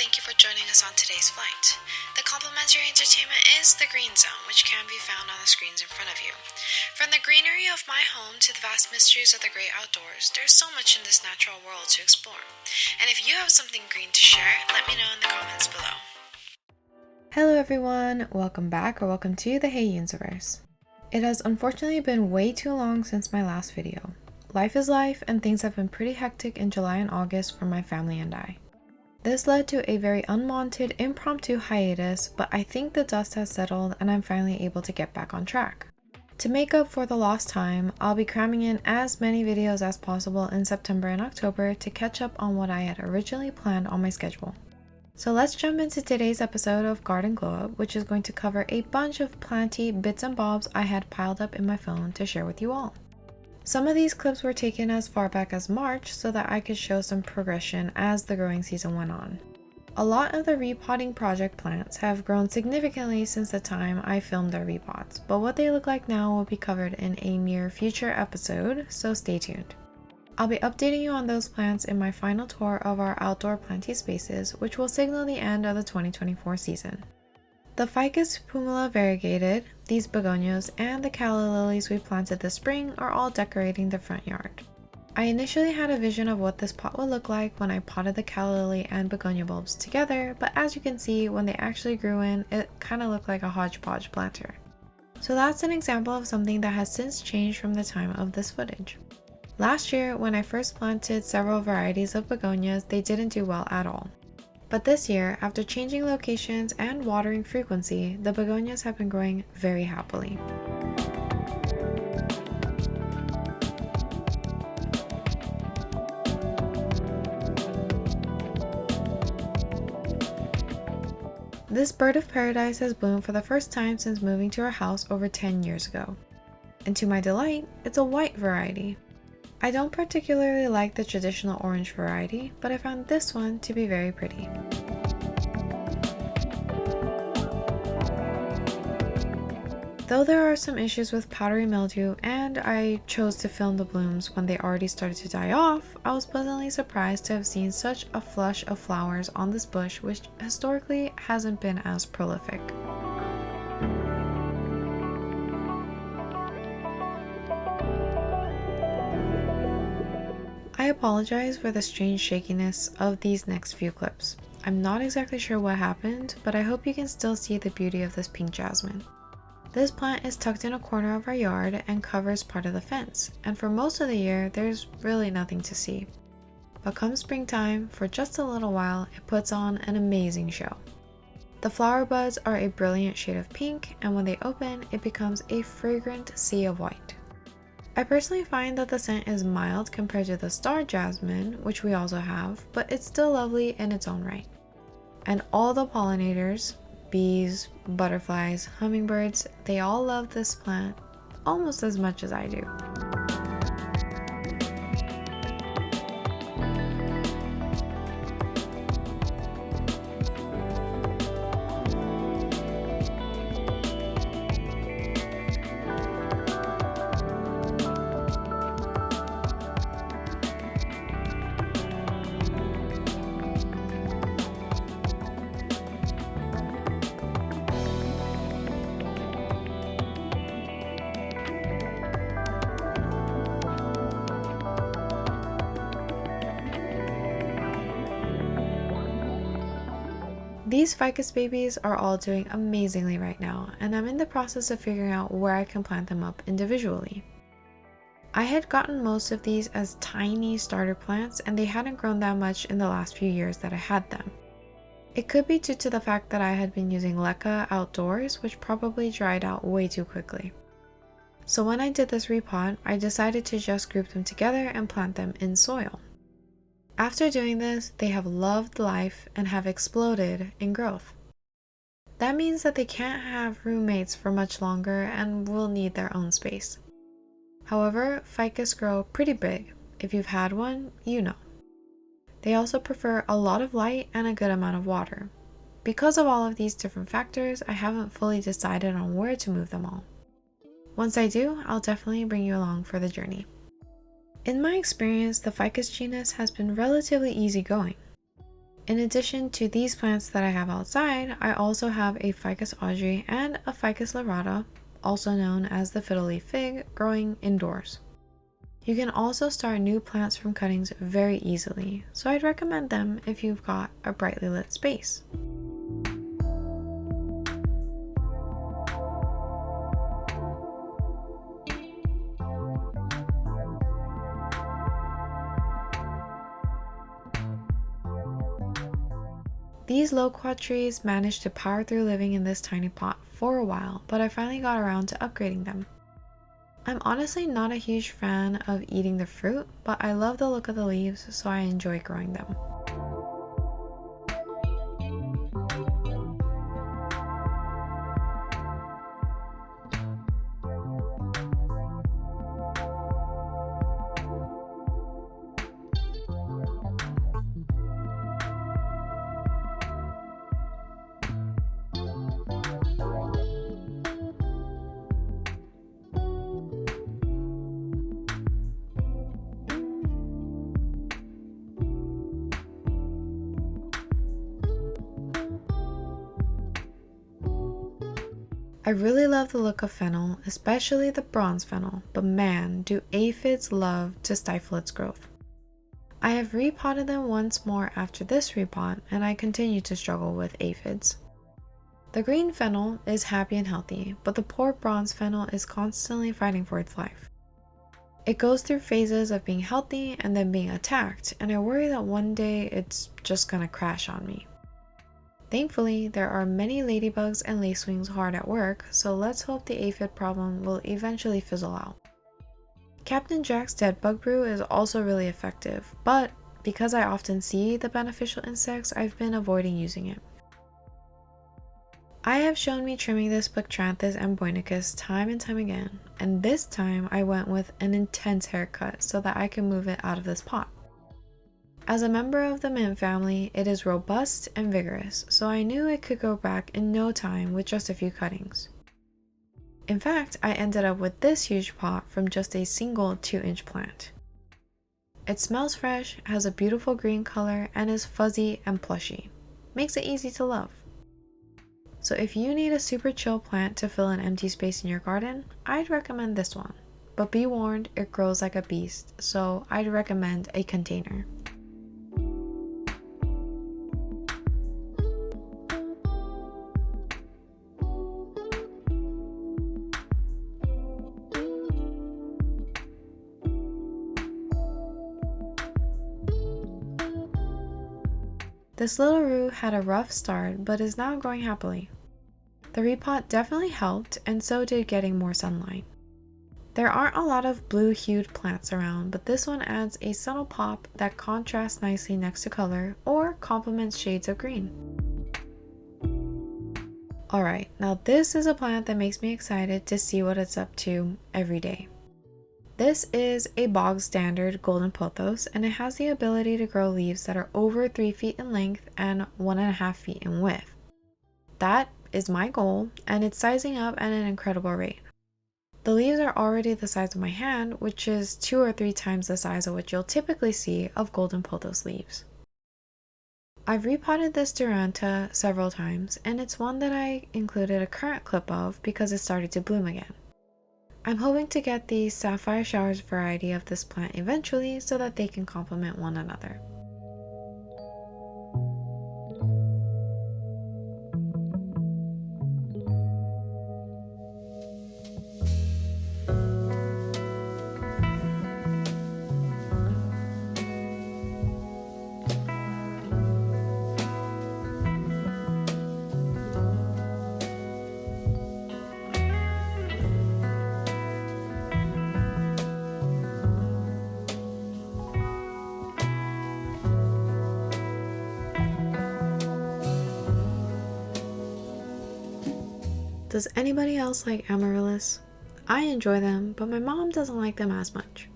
thank you for joining us on today's flight. The complimentary entertainment is the Green Zone, which can be found on the screens in front of you. From the greenery of my home to the vast mysteries of the great outdoors, there's so much in this natural world to explore. And if you have something green to share, let me know in the comments below. Hello everyone, welcome back or welcome to the HeyEunziverse. It has unfortunately been way too long since my last video. Life is life and things have been pretty hectic in July and August for my family and I. This led to a very unwanted, impromptu hiatus, but I think the dust has settled and I'm finally able to get back on track. To make up for the lost time, I'll be cramming in as many videos as possible in September and October to catch up on what I had originally planned on my schedule. So let's jump into today's episode of Garden Glow Up, which is going to cover a bunch of planty bits and bobs I had piled up in my phone to share with you all. Some of these clips were taken as far back as March so that I could show some progression as the growing season went on. A lot of the repotting project plants have grown significantly since the time I filmed their repots, but what they look like now will be covered in a near future episode, so stay tuned. I'll be updating you on those plants in my final tour of our outdoor planty spaces, which will signal the end of the 2024 season. The Ficus pumila variegated, these begonias, and the calla lilies we planted this spring are all decorating the front yard. I initially had a vision of what this pot would look like when I potted the calla lily and begonia bulbs together, but as you can see, when they actually grew in, it kind of looked like a hodgepodge planter. So that's an example of something that has since changed from the time of this footage. Last year, when I first planted several varieties of begonias, they didn't do well at all. But this year, after changing locations and watering frequency, the begonias have been growing very happily. This bird of paradise has bloomed for the first time since moving to our house over 10 years ago. And to my delight, it's a white variety. I don't particularly like the traditional orange variety, but I found this one to be very pretty. Though there are some issues with powdery mildew and I chose to film the blooms when they already started to die off, I was pleasantly surprised to have seen such a flush of flowers on this bush, which historically hasn't been as prolific. I apologize for the strange shakiness of these next few clips. I'm not exactly sure what happened, but I hope you can still see the beauty of this pink jasmine. This plant is tucked in a corner of our yard and covers part of the fence, and for most of the year there's really nothing to see. But come springtime, for just a little while, it puts on an amazing show. The flower buds are a brilliant shade of pink, and when they open, it becomes a fragrant sea of white. I personally find that the scent is mild compared to the star jasmine, which we also have, but it's still lovely in its own right. And all the pollinators, bees, butterflies, hummingbirds, they all love this plant almost as much as I do. These ficus babies are all doing amazingly right now, and I'm in the process of figuring out where I can plant them up individually. I had gotten most of these as tiny starter plants and they hadn't grown that much in the last few years that I had them. It could be due to the fact that I had been using leca outdoors, which probably dried out way too quickly. So when I did this repot, I decided to just group them together and plant them in soil. After doing this, they have loved life and have exploded in growth. That means that they can't have roommates for much longer and will need their own space. However, ficus grow pretty big. If you've had one, you know. They also prefer a lot of light and a good amount of water. Because of all of these different factors, I haven't fully decided on where to move them all. Once I do, I'll definitely bring you along for the journey. In my experience, the ficus genus has been relatively easygoing. In addition to these plants that I have outside, I also have a Ficus audrey and a Ficus lyrata, also known as the fiddle leaf fig, growing indoors. You can also start new plants from cuttings very easily, so I'd recommend them if you've got a brightly lit space. These loquat trees managed to power through living in this tiny pot for a while, but I finally got around to upgrading them. I'm honestly not a huge fan of eating the fruit, but I love the look of the leaves, so I enjoy growing them. I really love the look of fennel, especially the bronze fennel, but man, do aphids love to stifle its growth. I have repotted them once more after this repot, and I continue to struggle with aphids. The green fennel is happy and healthy, but the poor bronze fennel is constantly fighting for its life. It goes through phases of being healthy and then being attacked, and I worry that one day it's just gonna crash on me. Thankfully, there are many ladybugs and lacewings hard at work, so let's hope the aphid problem will eventually fizzle out. Captain Jack's dead bug brew is also really effective, but because I often see the beneficial insects, I've been avoiding using it. I have shown me trimming this Plectranthus amboinicus time and time again, and this time I went with an intense haircut so that I can move it out of this pot. As a member of the mint family, it is robust and vigorous, so I knew it could go back in no time with just a few cuttings. In fact, I ended up with this huge pot from just a single 2-inch plant. It smells fresh, has a beautiful green color, and is fuzzy and plushy. Makes it easy to love. So if you need a super chill plant to fill an empty space in your garden, I'd recommend this one. But be warned, it grows like a beast, so I'd recommend a container. This little rue had a rough start, but is now growing happily. The repot definitely helped, and so did getting more sunlight. There aren't a lot of blue-hued plants around, but this one adds a subtle pop that contrasts nicely next to color or complements shades of green. Alright, now this is a plant that makes me excited to see what it's up to every day. This is a bog standard golden pothos, and it has the ability to grow leaves that are over 3 feet in length and 1.5 feet in width. That is my goal, and it's sizing up at an incredible rate. The leaves are already the size of my hand, which is 2 or 3 times the size of what you'll typically see of golden pothos leaves. I've repotted this Duranta several times, and it's one that I included a current clip of because it started to bloom again. I'm hoping to get the Sapphire Showers variety of this plant eventually so that they can complement one another. Does anybody else like amaryllis? I enjoy them, but my mom doesn't like them as much.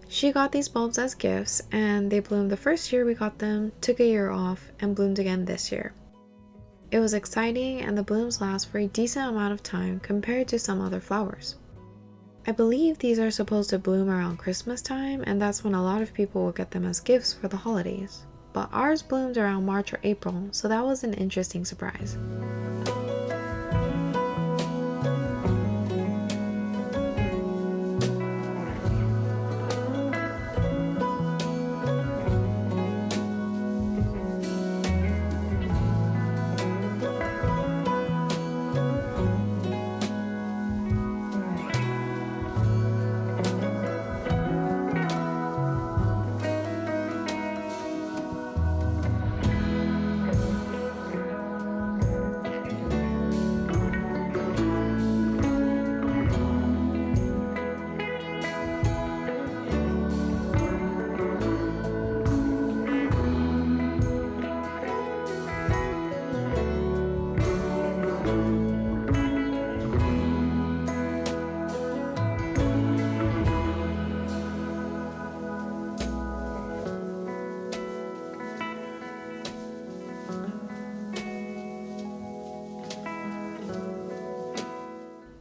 She got these bulbs as gifts, and they bloomed the first year we got them, took a year off, and bloomed again this year. It was exciting, and the blooms last for a decent amount of time compared to some other flowers. I believe these are supposed to bloom around Christmas time, and that's when a lot of people will get them as gifts for the holidays. but ours bloomed around March or April, so that was an interesting surprise.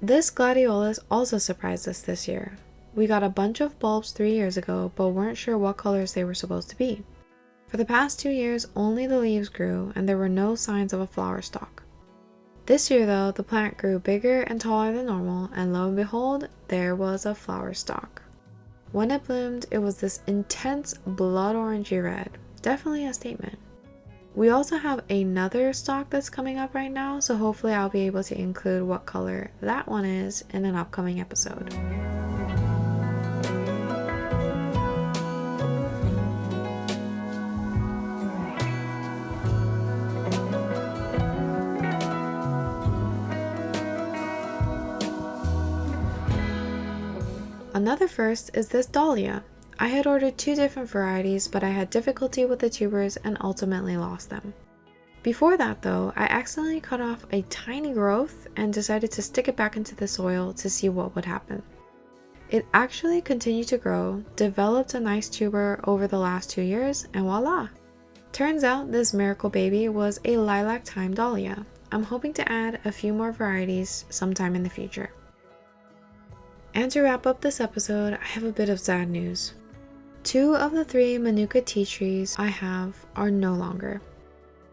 This gladiolus also surprised us this year. We got a bunch of bulbs 3 years ago, but weren't sure what colors they were supposed to be. For the past 2 years, only the leaves grew and there were no signs of a flower stalk. This year though, the plant grew bigger and taller than normal, and lo and behold, there was a flower stalk. When it bloomed, it was this intense blood orangey red, definitely a statement. We also have another stalk that's coming up right now, so hopefully I'll be able to include what color that one is in an upcoming episode. Another first is this dahlia. I had ordered 2 different varieties, but I had difficulty with the tubers and ultimately lost them. Before that though, I accidentally cut off a tiny growth and decided to stick it back into the soil to see what would happen. It actually continued to grow, developed a nice tuber over the last 2 years, and voila! Turns out this miracle baby was a lilac thyme dahlia. I'm hoping to add a few more varieties sometime in the future. And to wrap up this episode, I have a bit of sad news. 2 of the 3 Manuka tea trees I have are no longer.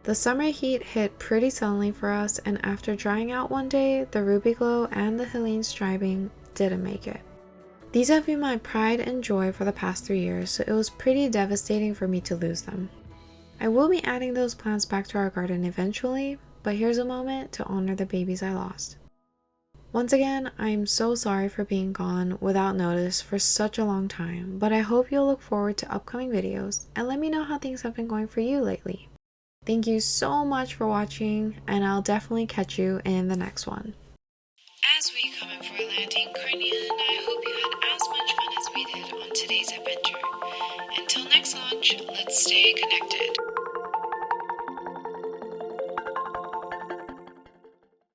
The summer heat hit pretty suddenly for us, and after drying out one day, the Ruby Glow and the Helene striping didn't make it. These have been my pride and joy for the past 3 years, so it was pretty devastating for me to lose them. I will be adding those plants back to our garden eventually, but here's a moment to honor the babies I lost. Once again, I am so sorry for being gone without notice for such a long time, but I hope you'll look forward to upcoming videos and let me know how things have been going for you lately. Thank you so much for watching, and I'll definitely catch you in the next one.